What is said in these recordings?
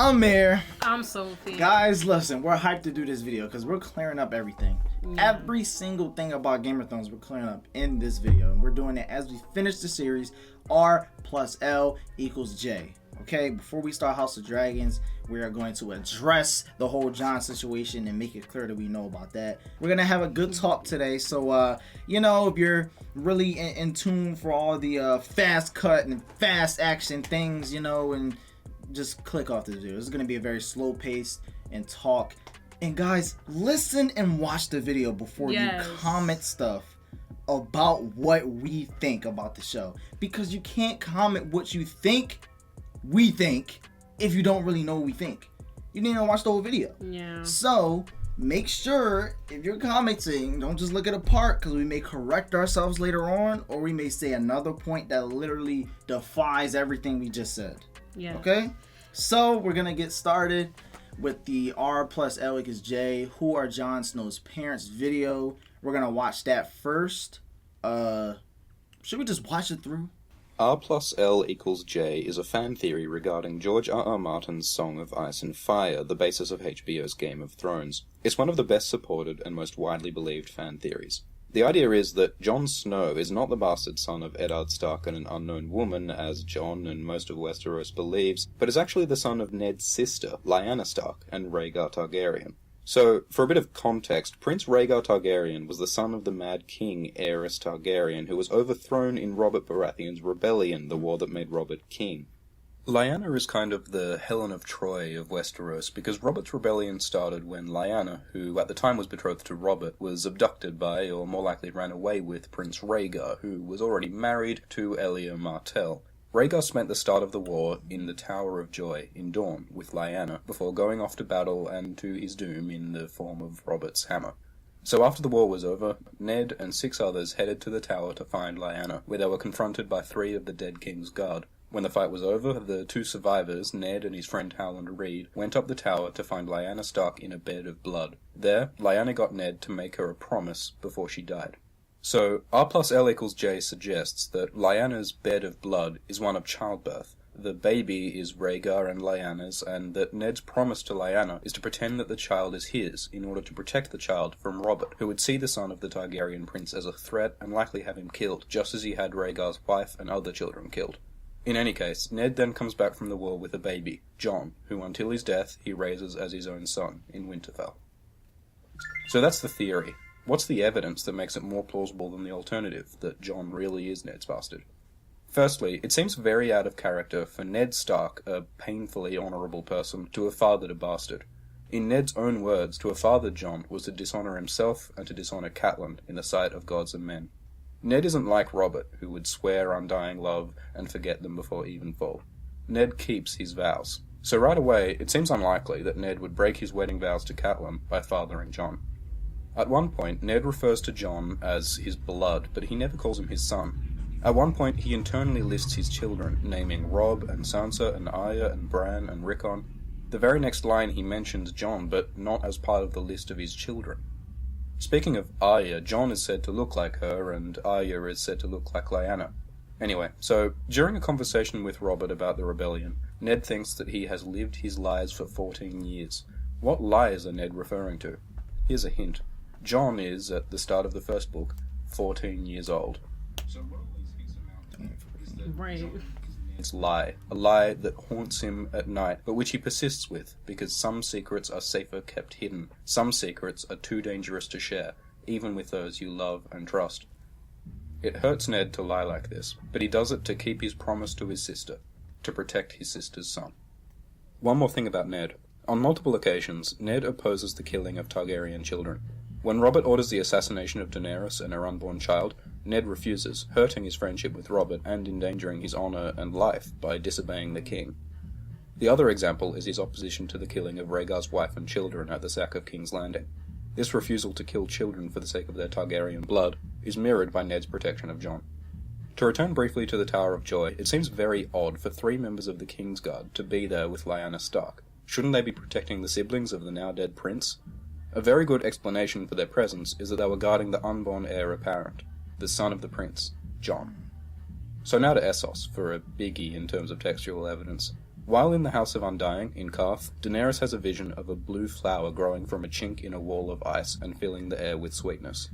I'm Mayor. I'm Sophie. Guys, listen, we're hyped to do this video because we're clearing up everything. Yeah. Every single thing about Game of Thrones we're clearing up in this video. And we're doing it as we finish the series R+L = J. Okay, before we start House of Dragons, we are going to address the whole Jon situation and make it clear that we know about that. We're going to have a good talk today. So, you know, if you're really in tune for all the fast cut and fast action things, you know, and just click off this video. This is going to be a very slow pace and talk. And guys, listen and watch the video before you comment stuff about what we think about the show. Because you can't comment what you think we think if you don't really know what we think. You need to watch the whole video. Yeah. So make sure if you're commenting, don't just look at a part, because we may correct ourselves later on, or we may say another point that literally defies everything we just said. Yeah. Okay? So we're gonna get started with the R+L = J, who are Jon Snow's parents video. We're gonna watch that first. Should we just watch it through? R+L = J is a fan theory regarding George R.R. Martin's Song of Ice and Fire, the basis of HBO's Game of Thrones. It's one of the best supported and most widely believed fan theories. The idea is that Jon Snow is not the bastard son of Eddard Stark and an unknown woman, as Jon and most of Westeros believes, but is actually the son of Ned's sister, Lyanna Stark, and Rhaegar Targaryen. So, for a bit of context, Prince Rhaegar Targaryen was the son of the Mad King, Aerys Targaryen, who was overthrown in Robert Baratheon's rebellion, the war that made Robert king. Lyanna is kind of the Helen of Troy of Westeros, because Robert's rebellion started when Lyanna, who at the time was betrothed to Robert, was abducted by, or more likely ran away with, Prince Rhaegar, who was already married to Elia Martell. Rhaegar spent the start of the war in the Tower of Joy in Dorne with Lyanna, before going off to battle and to his doom in the form of Robert's hammer. So after the war was over, Ned and 6 others headed to the tower to find Lyanna, where they were confronted by 3 of the dead king's guard. When the fight was over, the 2 survivors, Ned and his friend Howland Reed, went up the tower to find Lyanna Stark in a bed of blood. There, Lyanna got Ned to make her a promise before she died. So, R+L = J suggests that Lyanna's bed of blood is one of childbirth, the baby is Rhaegar and Lyanna's, and that Ned's promise to Lyanna is to pretend that the child is his, in order to protect the child from Robert, who would see the son of the Targaryen prince as a threat and likely have him killed, just as he had Rhaegar's wife and other children killed. In any case, Ned then comes back from the war with a baby, Jon, who until his death he raises as his own son in Winterfell. So that's the theory. What's the evidence that makes it more plausible than the alternative, that Jon really is Ned's bastard? Firstly, it seems very out of character for Ned Stark, a painfully honourable person, to have fathered a bastard. In Ned's own words, to have fathered Jon was to dishonour himself and to dishonour Catelyn in the sight of gods and men. Ned isn't like Robert, who would swear undying love and forget them before evenfall. Ned keeps his vows. So right away, it seems unlikely that Ned would break his wedding vows to Catelyn by fathering Jon. At one point, Ned refers to Jon as his blood, but he never calls him his son. At one point, he internally lists his children, naming Robb and Sansa and Arya and Bran and Rickon. The very next line he mentions Jon, but not as part of the list of his children. Speaking of Arya, Jon is said to look like her, and Arya is said to look like Lyanna. Anyway, so, during a conversation with Robert about the rebellion, Ned thinks that he has lived his lies for 14 years. What lies are Ned referring to? Here's a hint. Jon is, at the start of the first book, 14 years old. So what all these hints amount to is that Jon is Ned's lie, a lie that haunts him at night, but which he persists with, because some secrets are safer kept hidden. Some secrets are too dangerous to share, even with those you love and trust. It hurts Ned to lie like this, but he does it to keep his promise to his sister, to protect his sister's son. One more thing about Ned. On multiple occasions, Ned opposes the killing of Targaryen children. When Robert orders the assassination of Daenerys and her unborn child, Ned refuses, hurting his friendship with Robert and endangering his honour and life by disobeying the king. The other example is his opposition to the killing of Rhaegar's wife and children at the sack of King's Landing. This refusal to kill children for the sake of their Targaryen blood is mirrored by Ned's protection of Jon. To return briefly to the Tower of Joy, it seems very odd for 3 members of the Kingsguard to be there with Lyanna Stark. Shouldn't they be protecting the siblings of the now-dead prince? A very good explanation for their presence is that they were guarding the unborn heir apparent, the son of the prince, Jon. So now to Essos, for a biggie in terms of textual evidence. While in the House of Undying, in Karth, Daenerys has a vision of a blue flower growing from a chink in a wall of ice and filling the air with sweetness.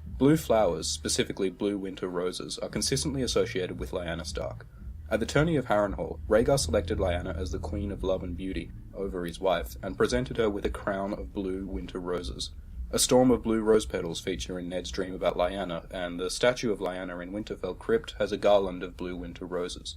Blue flowers, specifically blue winter roses, are consistently associated with Lyanna Stark. At the tourney of Harrenhal, Rhaegar selected Lyanna as the Queen of Love and Beauty over his wife, and presented her with a crown of blue winter roses. A storm of blue rose petals feature in Ned's dream about Lyanna, and the statue of Lyanna in Winterfell Crypt has a garland of blue winter roses.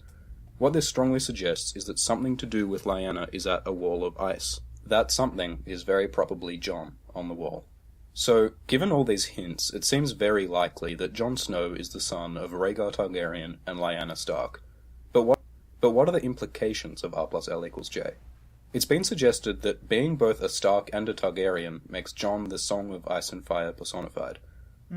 What this strongly suggests is that something to do with Lyanna is at a wall of ice. That something is very probably Jon on the wall. So, given all these hints, it seems very likely that Jon Snow is the son of Rhaegar Targaryen and Lyanna Stark. But what are the implications of R+L = J? It's been suggested that being both a Stark and a Targaryen makes Jon the Song of Ice and Fire personified.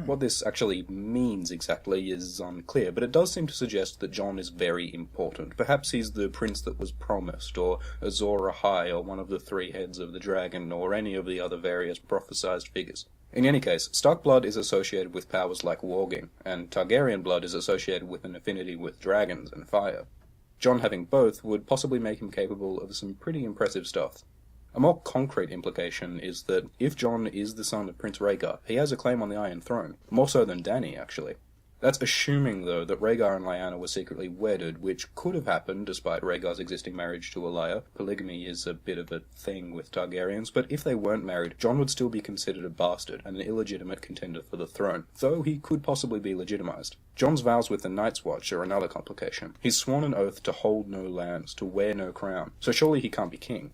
What this actually means exactly is unclear, but it does seem to suggest that Jon is very important. Perhaps he's the prince that was promised, or Azor Ahai, or one of the three heads of the dragon, or any of the other various prophesized figures. In any case, Stark blood is associated with powers like warging, and Targaryen blood is associated with an affinity with dragons and fire. Jon having both would possibly make him capable of some pretty impressive stuff. A more concrete implication is that if Jon is the son of Prince Rhaegar, he has a claim on the Iron Throne. More so than Dany, actually. That's assuming, though, that Rhaegar and Lyanna were secretly wedded, which could have happened despite Rhaegar's existing marriage to Alia. Polygamy is a bit of a thing with Targaryens, but if they weren't married, Jon would still be considered a bastard and an illegitimate contender for the throne, though he could possibly be legitimized. Jon's vows with the Night's Watch are another complication. He's sworn an oath to hold no lands, to wear no crown, so surely he can't be king.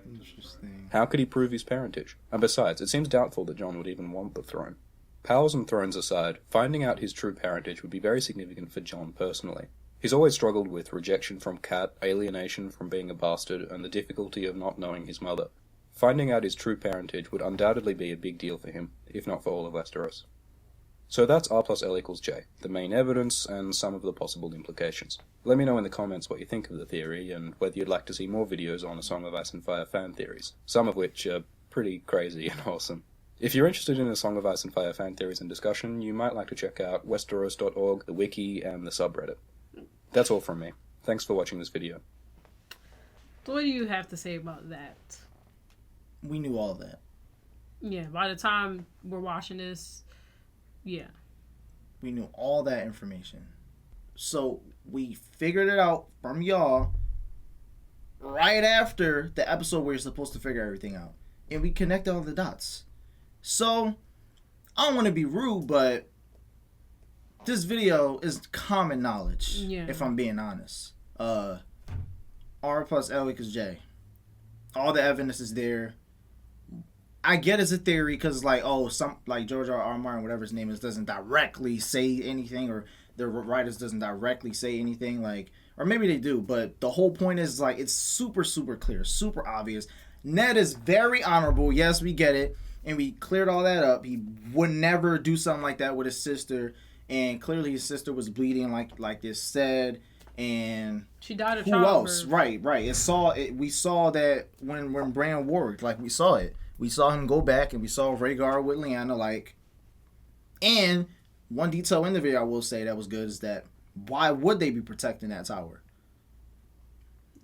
Interesting. How could he prove his parentage? And besides, it seems doubtful that Jon would even want the throne. Powers and thrones aside, finding out his true parentage would be very significant for Jon personally. He's always struggled with rejection from Cat, alienation from being a bastard, and the difficulty of not knowing his mother. Finding out his true parentage would undoubtedly be a big deal for him, if not for all of Westeros. So that's R+L = J, the main evidence and some of the possible implications. Let me know in the comments what you think of the theory, and whether you'd like to see more videos on A Song of Ice and Fire fan theories, some of which are pretty crazy and awesome. If you're interested in A Song of Ice and Fire fan theories and discussion, you might like to check out Westeros.org, the wiki, and the subreddit. That's all from me. Thanks for watching this video. So what do you have to say about that? We knew all that. Yeah, by the time we're watching this, yeah. We knew all that information. So we figured it out from y'all right after the episode where you're supposed to figure everything out. And we connected all the dots. So, I don't want to be rude, but this video is common knowledge, if I'm being honest. R+L = J. All the evidence is there. I get it's a theory because, like, like George R. Martin, whatever his name is, doesn't directly say anything, or the writers doesn't directly say anything, like, or maybe they do, but the whole point is, like, it's super, super clear, super obvious. Ned is very honorable. Yes, we get it. And we cleared all that up. He would never do something like that with his sister. And clearly his sister was bleeding, like this said. And she died of who childbirth. else? Right. We saw that when Bran worked. Like, we saw it. We saw him go back, and we saw Rhaegar with Lyanna. Like, and one detail in the video I will say that was good is that why would they be protecting that tower?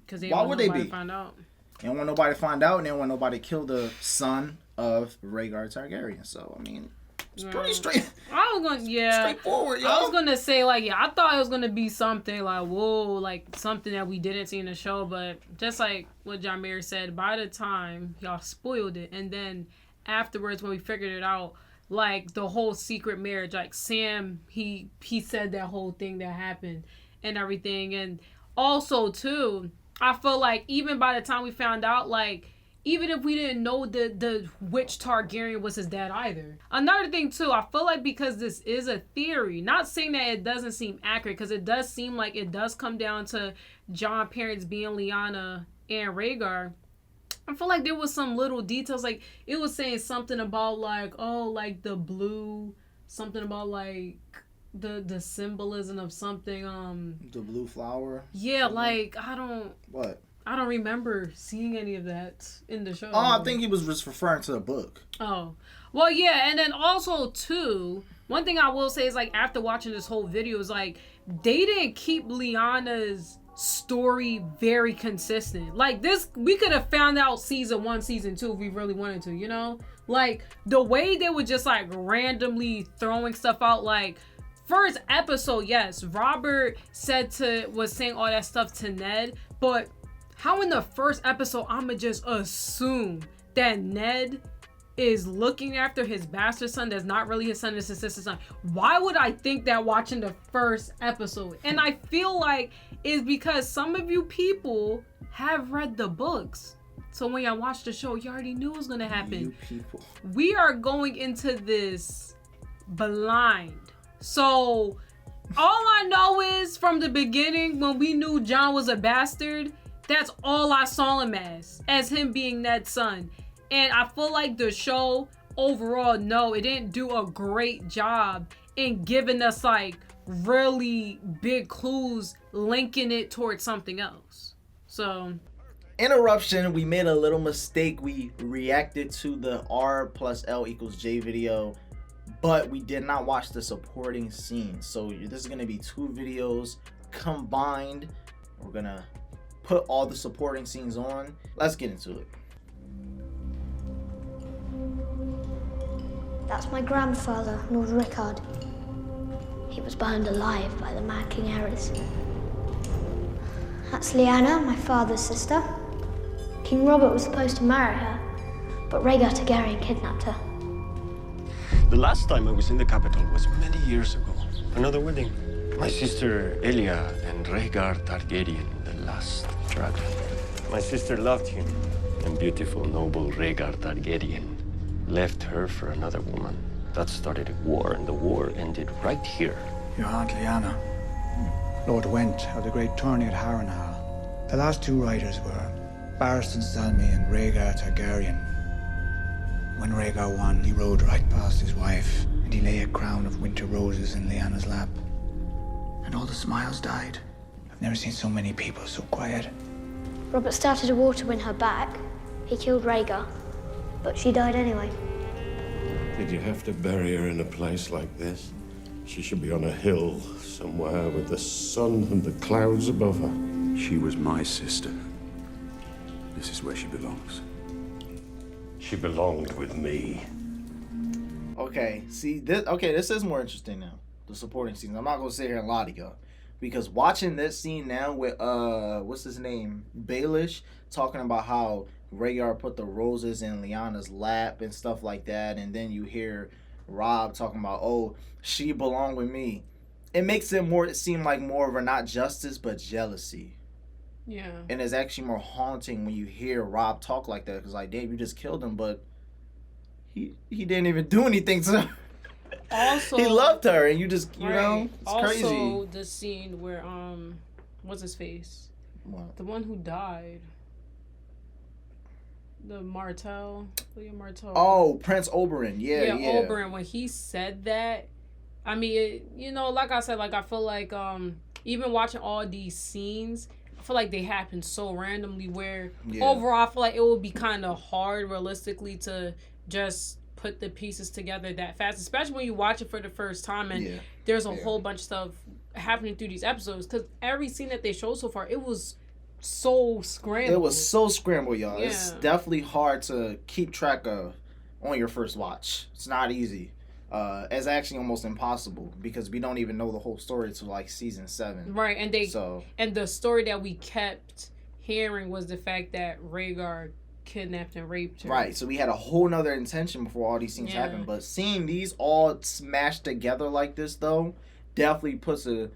Because why would they be? Find out. They don't want nobody to find out, and they don't want nobody to kill the son of Rhaegar Targaryen. So, I mean, it's pretty straightforward, y'all. I was gonna say, like, I thought it was gonna be something like, whoa, like something that we didn't see in the show, but just like what John Mayer said, by the time y'all spoiled it, and then afterwards when we figured it out, like the whole secret marriage, like Sam, he said that whole thing that happened and everything, and also too, I feel like even by the time we found out, like, even if we didn't know the which Targaryen was his dad either. Another thing too, I feel like because this is a theory, not saying that it doesn't seem accurate, because it does seem like it does come down to Jon's parents being Lyanna and Rhaegar. I feel like there was some little details, like it was saying something about like, oh, like the blue, something about like the symbolism of something. The blue flower. Yeah, like I don't remember seeing any of that in the show. Oh, I think he was just referring to the book. Oh, well, yeah, and then also too, one thing I will say is like after watching this whole video is like they didn't keep Lyanna's story very consistent. Like this, we could have found out season 1, season 2 if we really wanted to, you know? Like the way they were just like randomly throwing stuff out, like first episode, yes, Robert was saying all that stuff to Ned, but how in the first episode I'ma just assume that Ned is looking after his bastard son that's not really his son, it's his sister's son? Why would I think that watching the first episode? And I feel like it's because some of you people have read the books. So when y'all watch the show, you already knew it was gonna happen. You people. We are going into this blind. So all I know is from the beginning, when we knew John was a bastard, that's all I saw him as him being Ned's son. And I feel like the show overall, no, it didn't do a great job in giving us like really big clues linking it towards something else. So interruption, we made a little mistake. We reacted to the R+L = J video, but we did not watch the supporting scenes. So this is going to be 2 videos combined. We're going to put all the supporting scenes on. Let's get into it. That's my grandfather, Lord Rickard. He was burned alive by the Mad King Ares. That's Lyanna, my father's sister. King Robert was supposed to marry her, but Rhaegar Targaryen kidnapped her. The last time I was in the capital was many years ago. Another wedding. My sister Elia and Rhaegar Targaryen, the last dragon. My sister loved him, and beautiful, noble Rhaegar Targaryen left her for another woman. That started a war, and the war ended right here. Your aunt Lyanna, Lord Went of the great tourney at Harrenhal. The last 2 riders were Barristan Selmy and Rhaegar Targaryen. When Rhaegar won, he rode right past his wife, and he lay a crown of winter roses in Lyanna's lap. And all the smiles died. I've never seen so many people so quiet. Robert started a war to win her back. He killed Rhaegar, but she died anyway. Did you have to bury her in a place like this? She should be on a hill somewhere with the sun and the clouds above her. She was my sister. This is where she belongs. She belonged with me. Okay, see this. Okay, this is more interesting now. The supporting scenes. I'm not gonna sit here and lie to y'all, because watching this scene now with what's his name, Baelish, talking about how Rhaegar put the roses in Lyanna's lap and stuff like that, and then you hear Rob talking about, oh, she belonged with me. It makes it seem like more of a not justice but jealousy. yeah. And it's actually more haunting when you hear Rob talk like that, because like, Dave, you just killed him, but he didn't even do anything to her. Also, he loved her, and you just, you right. know, it's also, crazy. Also, the scene where what's his face? What? The one who died. The Martell, William Martell. Oh, Prince Oberyn. Yeah. Oberyn. When he said that, I mean, you know, like I said, like I feel like even watching all these scenes, I feel like they happen so randomly. Where overall, I feel like it would be kind of hard, realistically, to just put the pieces together that fast, especially when you watch it for the first time and there's a whole bunch of stuff happening through these episodes. Because every scene that they showed so far, it was so scrambled. It was so scrambled, y'all. Yeah. It's definitely hard to keep track of on your first watch. It's not easy. It's actually almost impossible, because we don't even know the whole story till like season 7. Right, and the story that we kept hearing was the fact that Rhaegar kidnapped and raped her. Right, so we had a whole nother intention before all these things happened. But seeing these all smashed together like this, though, definitely puts a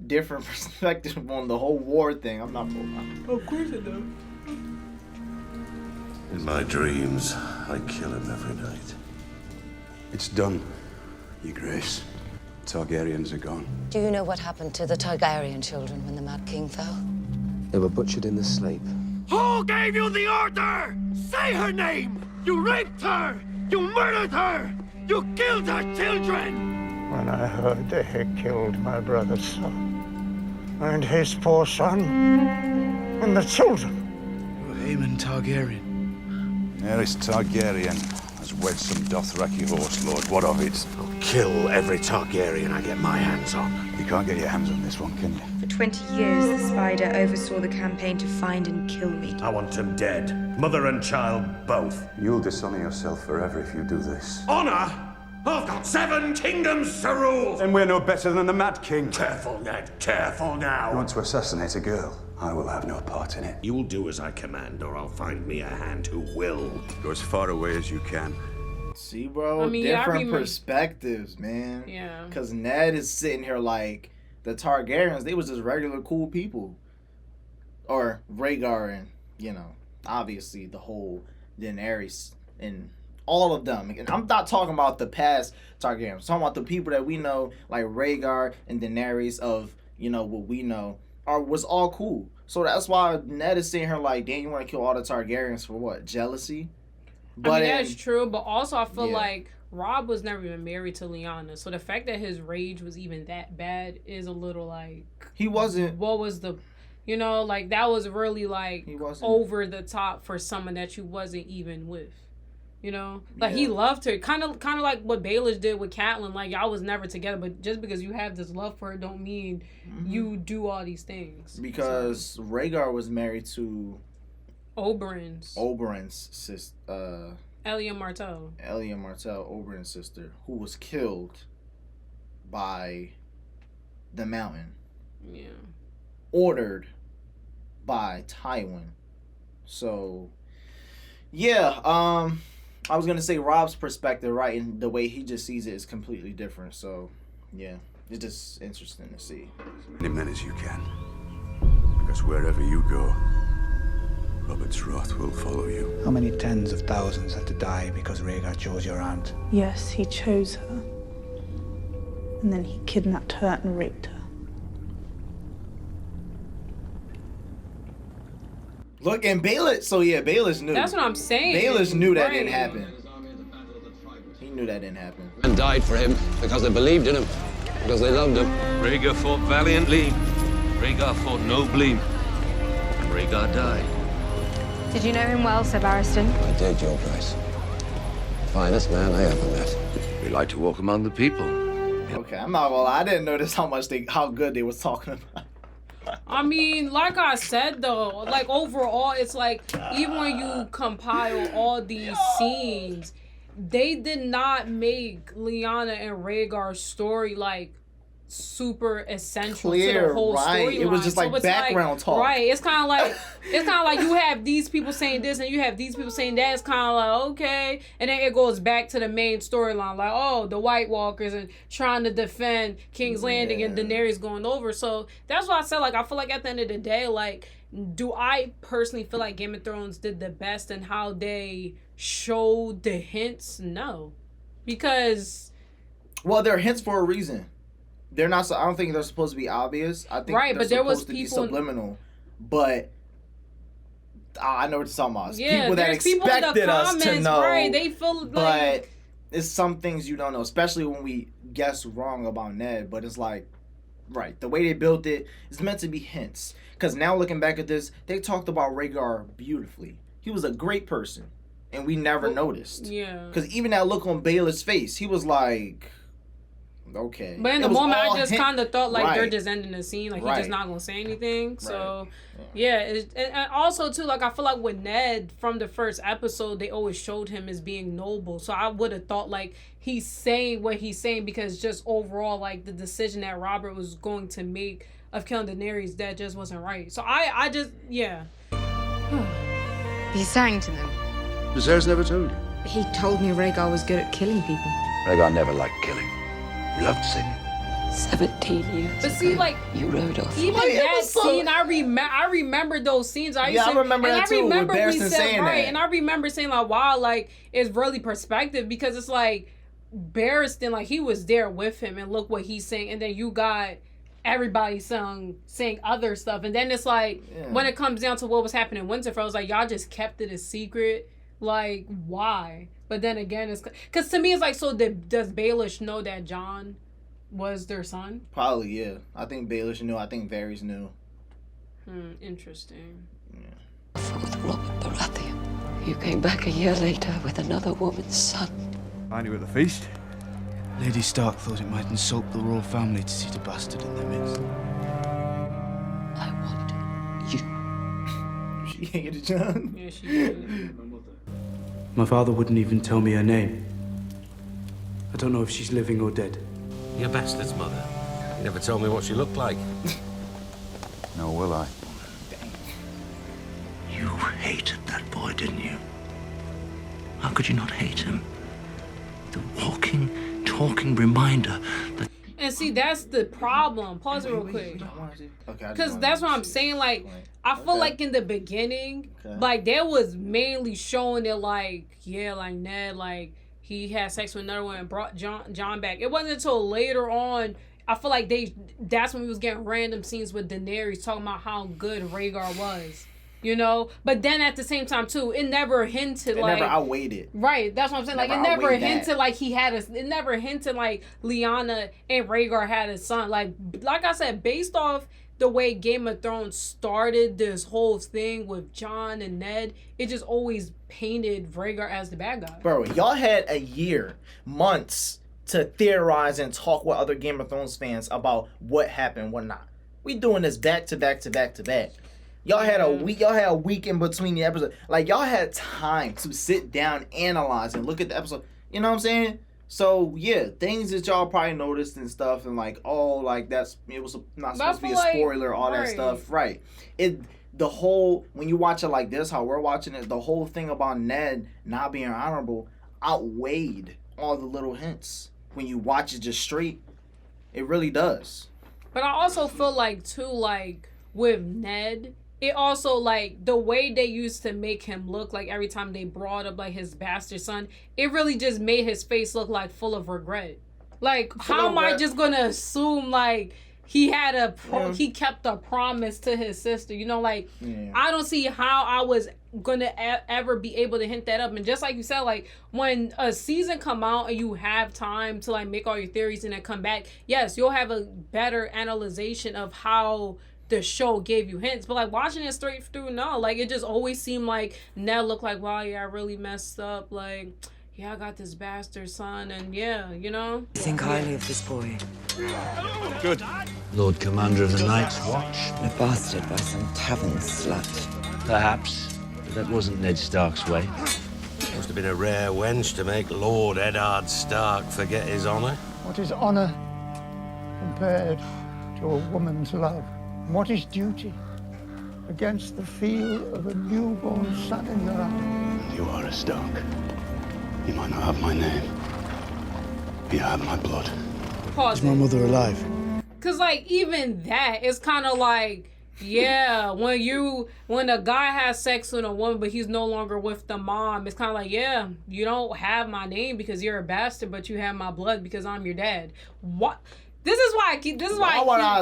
different perspective on the whole war thing. I'm not fooling. Of course it does. In my dreams, I kill him every night. It's done, Your Grace. Targaryens are gone. Do you know what happened to the Targaryen children when the Mad King fell? They were butchered in the sleep. Who gave you the order? Say her name! You raped her! You murdered her! You killed her children! When I heard they had killed my brother's son, and his poor son, and the children. Aemon Targaryen. Aerys Targaryen, Has wed some Dothraki horse lord. What of it? I'll kill every Targaryen I get my hands on. You can't get your hands on this one, can you? For 20 years, the Spider oversaw the campaign to find and kill me. I want him dead. Mother and child, both. You'll dishonor yourself forever if you do this. Honor? I've got 7 kingdoms to rule! Then we're no better than the Mad King. Careful, Ned. Careful now. You want to assassinate a girl? I will have no part in it. You will do as I command, or I'll find me a hand who will. Go as far away as you can. See, bro? I mean, yeah, I different remember- perspectives, man. Yeah. Because Ned is sitting here like the Targaryens, they was just regular cool people. Or Rhaegar and, you know, obviously the whole Daenerys and all of them. And I'm not talking about the past Targaryens. I'm talking about the people that we know, like Rhaegar and Daenerys of, you know, what we know, was all cool. So that's why Ned is sitting here like, damn, you want to kill all the Targaryens for what? Jealousy? But I mean, that's true, but also I feel yeah. like Rob was never even married to Lyanna, so the fact that his rage was even that bad is a little like... He wasn't... What was the... You know, like, that was really, like, over the top for someone that you wasn't even with. You know? Like, he loved her. Kind of like what Baelish did with Catelyn. Like, y'all was never together, but just because you have this love for her don't mean you do all these things. Because Rhaegar was married to... Oberyn's sister, Elia Martell, Oberyn's sister, who was killed by the Mountain. Yeah. Ordered by Tywin. So, yeah, I was gonna say Rob's perspective, right, and the way he just sees it is completely different. So, yeah, it's just interesting to see. As many men as you can. Because wherever you go, Robert's wrath will follow you. How many tens of thousands had to die because Rhaegar chose your aunt? Yes, he chose her. And then he kidnapped her and raped her. Look, and Baelish, so yeah, Baelish knew. That's what I'm saying. Baelish knew that didn't happen. He knew that didn't happen. And died for him because they believed in him, because they loved him. Rhaegar fought valiantly, Rhaegar fought nobly, and Rhaegar died. Did you know him well, Sir Barristan? I did, Your Grace. Finest man I ever met. We like to walk among the people. Okay, I'm not gonna lie, I didn't notice how good they was talking about. I mean, like I said though, like overall, it's like even when you compile all these scenes, they did not make Lyanna and Rhaegar's story like super essential to the whole storyline. It was just like background talk. Right. It's kind of like you have these people saying this and you have these people saying that. It's kind of like, okay, and then it goes back to the main storyline, like, oh, the White Walkers and trying to defend King's Landing and Daenerys going over. So that's why I said, like, I feel like at the end of the day, like, do I personally feel like Game of Thrones did the best in how they showed the hints? No, because they're hints for a reason. They're not. I don't think they're supposed to be obvious. I think right, but there was people be subliminal. But I know what you're talking about. Yeah, people that expected us to know. Right, they feel like. But it's some things you don't know, especially when we guess wrong about Ned. But it's like, right, the way they built it is meant to be hints. Because now looking back at this, they talked about Rhaegar beautifully. He was a great person, and we never noticed. Yeah. Because even that look on Baelish's face, he was like. Okay. But in the moment, I just kind of thought like they're just ending the scene, like he's just not gonna say anything. So, and also too, like I feel like with Ned from the first episode, they always showed him as being noble. So I would have thought like he's saying what he's saying because just overall, like the decision that Robert was going to make of killing Daenerys, that just wasn't right. So I just He sang to them. Viserys never told you. He told me Rhaegar was good at killing people. Rhaegar never liked killing. He loved singing. 17 years But see, like, you rode off. Even that scene, I remember those scenes. I remember that too. And I remember we said, right, and I remember saying like, wow, like, it's really perspective because it's like, Barristan, like, he was there with him and look what he's saying. And then you got everybody saying other stuff. And then it's like, when it comes down to what was happening in Winterfell, it's like, y'all just kept it a secret. Like, why? But then again, it's because to me, it's like, so does Baelish know that Jon was their son? Probably, yeah. I think Baelish knew. I think Varys knew. Interesting. Yeah. With Robert Baratheon. You came back a year later with another woman's son. Find you at the feast? Lady Stark thought it might insult the royal family to see the bastard in their midst. I want you. She hated it, John. Yeah, she did. My father wouldn't even tell me her name. I don't know if she's living or dead. Your bastard's mother. You never told me what she looked like. Nor will I. You hated that boy, didn't you? How could you not hate him? The walking, talking reminder that... And see, that's the problem. Pause it real quick. Because that's what I'm saying. Like, I feel like in the beginning, like, there was mainly showing it, like, yeah, like, Ned, like, he had sex with another one and brought John back. It wasn't until later on, I feel like that's when we was getting random scenes with Daenerys talking about how good Rhaegar was. You know, but then at the same time too, it never hinted It like never outweighed it. Right, that's what I'm saying. Like it never hinted like he had it never hinted like Lyanna and Rhaegar had a son. Like I said, based off the way Game of Thrones started this whole thing with Jon and Ned, it just always painted Rhaegar as the bad guy. Bro, y'all had a year, months to theorize and talk with other Game of Thrones fans about what happened, what not. We doing this back to back to back to back. Y'all had a week. Y'all had a week in between the episodes. Like y'all had time to sit down, analyze, and look at the episode. You know what I'm saying? So yeah, things that y'all probably noticed and stuff, and like, oh, like it was not supposed to be a spoiler, all that stuff, right? The whole when you watch it like this, how we're watching it, the whole thing about Ned not being honorable outweighed all the little hints. When you watch it just straight, it really does. But I also feel like too, like with Ned. It also, like, the way they used to make him look, like, every time they brought up, like, his bastard son, it really just made his face look, like, full of regret. Like, how am I just gonna assume, like, he had he kept a promise to his sister? You know, like, I don't see how I was gonna ever be able to hint that up. And just like you said, like, when a season come out and you have time to, like, make all your theories and then come back, yes, you'll have a better analyzation of how the show gave you hints, but like watching it straight through, no, like it just always seemed like Ned looked like, wow, yeah, I really messed up, like, yeah, I got this bastard son, and yeah, you know. Think highly of this boy. Good. Lord Commander of the Night's Watch. A bastard by some tavern slut. Perhaps, but that wasn't Ned Stark's way. Must have been a rare wench to make Lord Eddard Stark forget his honour. What is honour compared to a woman's love? What is duty against the feel of a newborn son in your arms? You are a Stark. You might not have my name, but you have my blood. Pause. Is my mother alive? Cause like even that, it's kind of like, yeah, when a guy has sex with a woman but he's no longer with the mom, it's kind of like, yeah, you don't have my name because you're a bastard, but you have my blood because I'm your dad. What? This is why I keep. I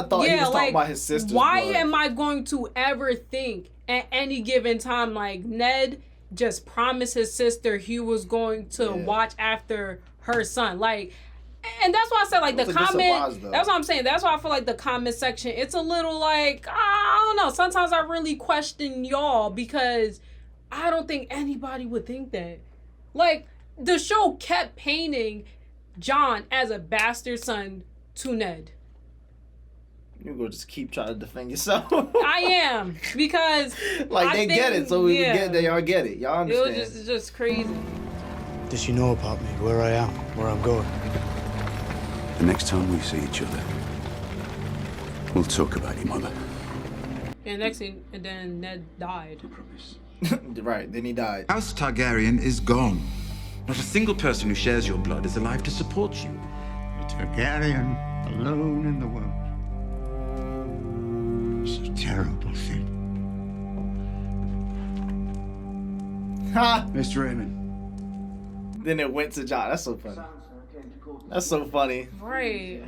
thought he was talking about his sister's Why blood. am I going to ever think at any given time like Ned just promised his sister he was going to watch after her son? Like, and that's why I said like the comment. That's what I'm saying. That's why I feel like the comment section. It's a little like I don't know. Sometimes I really question y'all because I don't think anybody would think that. Like the show kept painting Jon as a bastard son to Ned. You're gonna just keep trying to defend yourself. I am, because like they get it, so we get it. Y'all get it. Y'all understand. It's just crazy. Does she know about me, where I am, where I'm going? The next time we see each other, we'll talk about your mother. And next thing, and then Ned died. Right, then he died. House Targaryen is gone. Not a single person who shares your blood is alive to support you. Targaryen alone in the world. It's a terrible thing. Ha! Mr. Raymond. Then it went to Jon. That's so funny. That's so funny. Right.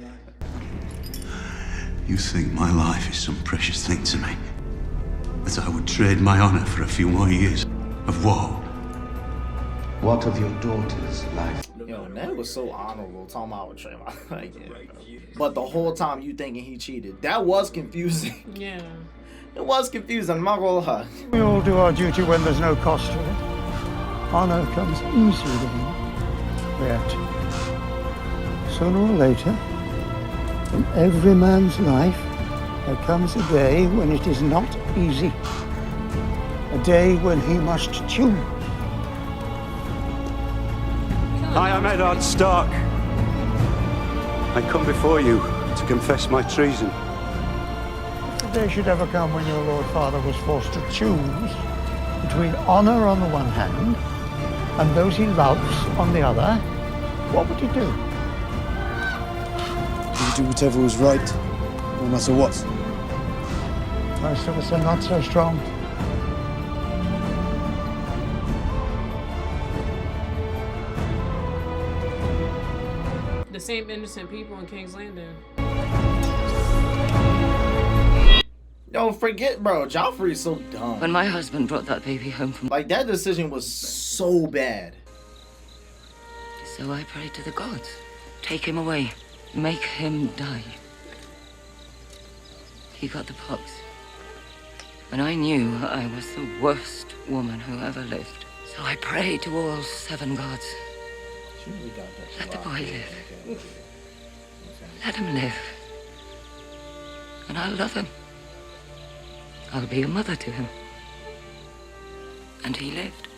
You think my life is some precious thing to me? That I would trade my honor for a few more years of woe? What of your daughter's life? Yo, Ned was so honorable talking about Trey. Like, but the whole time you thinking he cheated. That was confusing. Yeah. It was confusing. I'm not gonna lie. We all do our duty when there's no cost to it. honor comes easily to him. Yet, sooner or later, in every man's life, there comes a day when it is not easy. A day when he must choose. I am Eddard Stark. I come before you to confess my treason. If the day should ever come when your Lord Father was forced to choose between honor on the one hand and those he loves on the other, what would he do? He would do whatever was right, no matter what. Most of us are not so strong. The same innocent people in King's Landing. Don't forget, bro, Joffrey's so dumb. When my husband brought that baby home from... Like, that decision was so bad. So I prayed to the gods. Take him away. Make him die. He got the pox. And I knew I was the worst woman who ever lived. So I prayed to all 7 gods. Let the boy live. Let him live. And I'll love him. I'll be a mother to him. And he lived.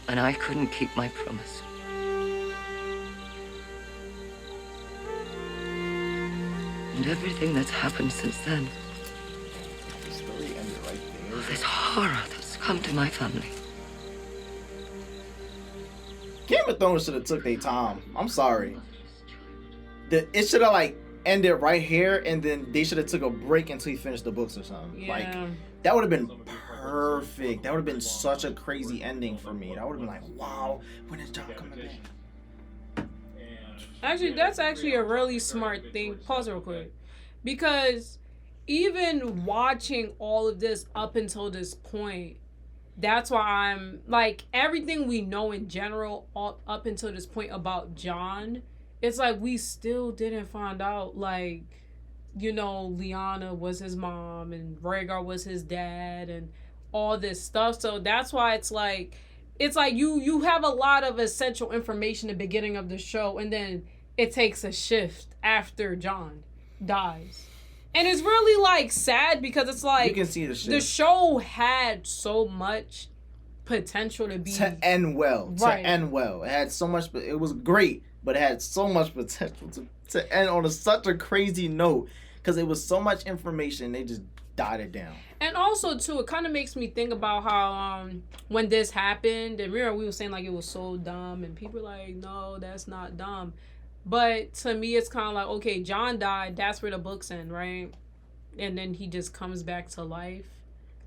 And I couldn't keep my promise. And everything that's happened since then. All this horror that's come to my family. Game of Thrones should have took their time. I'm sorry. It should have like ended right here, and then they should have took a break until he finished the books or something. Yeah. Like that would have been perfect. That would have been such a crazy ending for me. I would have been like, wow, when is Jon coming back? Actually, that's actually a really smart thing. Pause real quick. Because even watching all of this up until this point, that's why I'm like, everything we know in general up until this point about Jon, it's like we still didn't find out, like, you know, Lyanna was his mom and Rhaegar was his dad and all this stuff. So that's why it's like you have a lot of essential information at the beginning of the show, and then it takes a shift after Jon dies. And it's really like sad because it's like you can see the show had so much potential to end well. Right. To end well. It had so much, it was great, but it had so much potential to end on such a crazy note because it was so much information. They just died it down. And also too, it kind of makes me think about how when this happened, and remember we were saying like it was so dumb, and people were like, no, that's not dumb. But to me, it's kind of like, okay, Jon died. That's where the books end, right? And then he just comes back to life.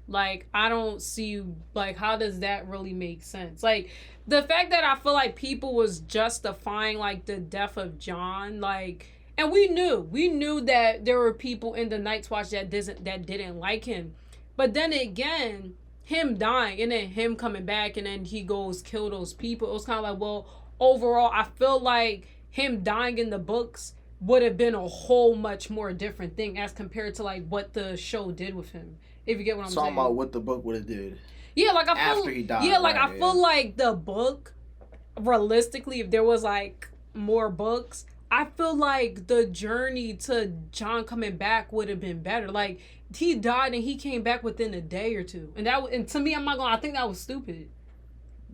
Like, I don't see, like, how does that really make sense? Like, the fact that I feel like people was justifying, like, the death of Jon, like, and we knew that there were people in the Night's Watch that didn't like him. But then again, him dying and then him coming back and then he goes kill those people. It was kind of like, well, overall, I feel like him dying in the books would have been a whole much more different thing as compared to like what the show did with him. If you get what I'm saying. Talking about what the book would have did. Yeah, like I feel after he died. Yeah, like right, I feel like the book, realistically, if there was like more books, I feel like the journey to Jon coming back would have been better. Like he died and he came back within a day or two, and to me, I think that was stupid.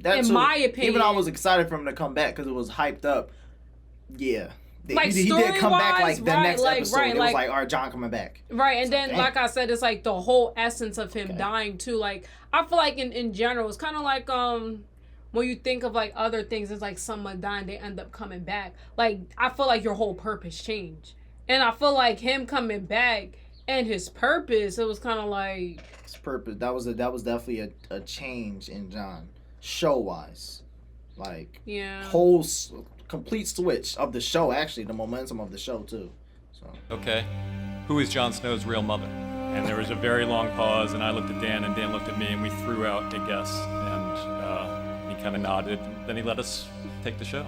In my opinion, even I was excited for him to come back because it was hyped up. Yeah. Like he did come back like the next episode. Right, it was like, all right, Jon coming back. Right, and then like I said, it's like the whole essence of him dying too. Like I feel like in general, it's kind of like when you think of like other things, it's like someone dying, they end up coming back. Like I feel like your whole purpose changed, and I feel like him coming back and his purpose, it was kind of like his purpose. That was definitely a change in Jon, show wise, like whole complete switch of the show. Actually, the momentum of the show too. So okay, who is Jon Snow's real mother? And there was a very long pause, and I looked at Dan, and Dan looked at me, and we threw out a guess, and he kind of nodded. Then he let us take the show.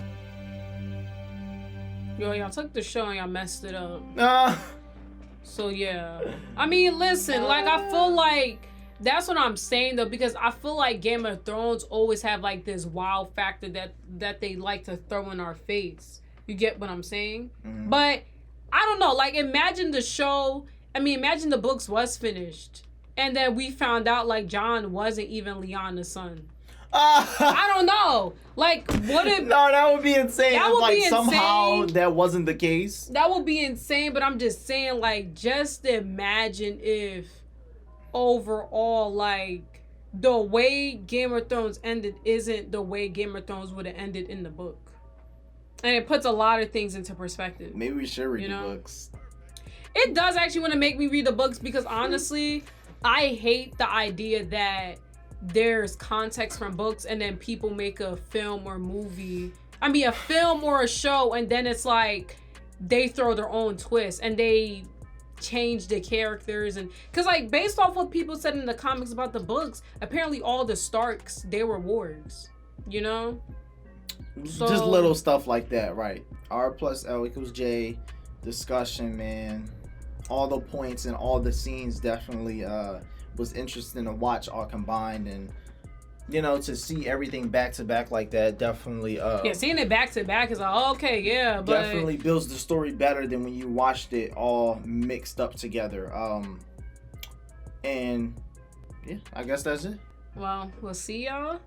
Yo, y'all took the show and y'all messed it up. So yeah, I mean, listen, like I feel like That's what I'm saying though, because I feel like Game of Thrones always have like this wow factor that they like to throw in our face. You get what I'm saying? Mm-hmm. But I don't know. Like, imagine imagine the books was finished, and then we found out like Jon wasn't even Lyanna's son. I don't know. Like, what if? No, that would be insane. That if, would like, be somehow insane. that wasn't the case. That would be insane. But I'm just saying, like, just imagine if overall, like, the way Game of Thrones ended isn't the way Game of Thrones would have ended in the book. And it puts a lot of things into perspective. Maybe we should read the books. It does actually want to make me read the books because honestly, I hate the idea that there's context from books and then people make a film or movie. I mean, a film or a show, and then it's like they throw their own twist and they change the characters. And because, like, based off what people said in the comics about the books, apparently all the Starks, they were wargs, you know? So, just little stuff like that, right? R+L = J discussion, man. All the points and all the scenes definitely was interesting to watch all combined, and you know, to see everything back to back like that definitely seeing it back to back is like, oh, okay, yeah, but definitely builds the story better than when you watched it all mixed up together. And yeah, I guess that's it. Well, we'll see y'all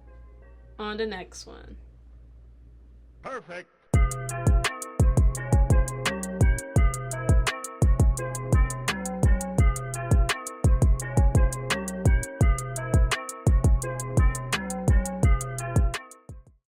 on the next one. Perfect.